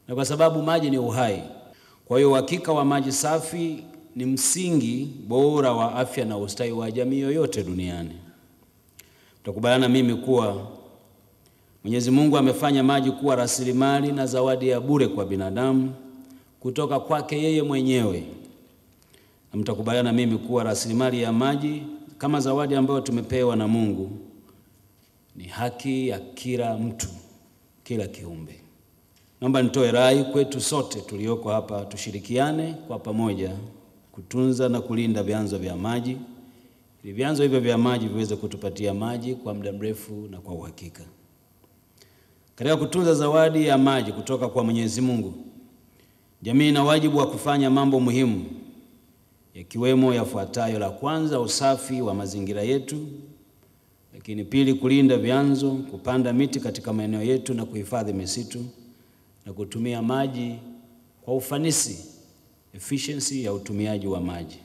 na kwa sababu maji ni uhai. Kwa hiyo uhakika wa maji safi ni msingi bora wa afya na ustawi wa jamii yoyote duniani. Mtakubaliana mimi kuwa Mwenyezi Mungu amefanya maji kuwa rasilimali na zawadi ya bure kwa binadamu kutoka kwake yeye mwenyewe. Na mtakubaliana mimi kuwa rasilimali ya maji kama zawadi ambayo tumepewa na Mungu ni haki ya kila mtu, kila kiumbe. Naomba nitoe rai kwetu sote tulioko hapa, tushirikiane kwa pamoja kutunza na kulinda vyanzo vya maji, ili vyanzo hivyo vya maji viweze kutupatia maji kwa muda mrefu na kwa uhakika. Katika kutunza zawadi ya maji kutoka kwa Mwenyezi Mungu, jamii ina wajibu wa kufanya mambo muhimu, yakiwemo yafuatayo: la kwanza, usafi wa mazingira yetu; lakini pili, kulinda vyanzo, kupanda miti katika maeneo yetu na kuhifadhi misitu, na kutumia maji kwa ufanisi, efficiency ya utumiaji wa maji.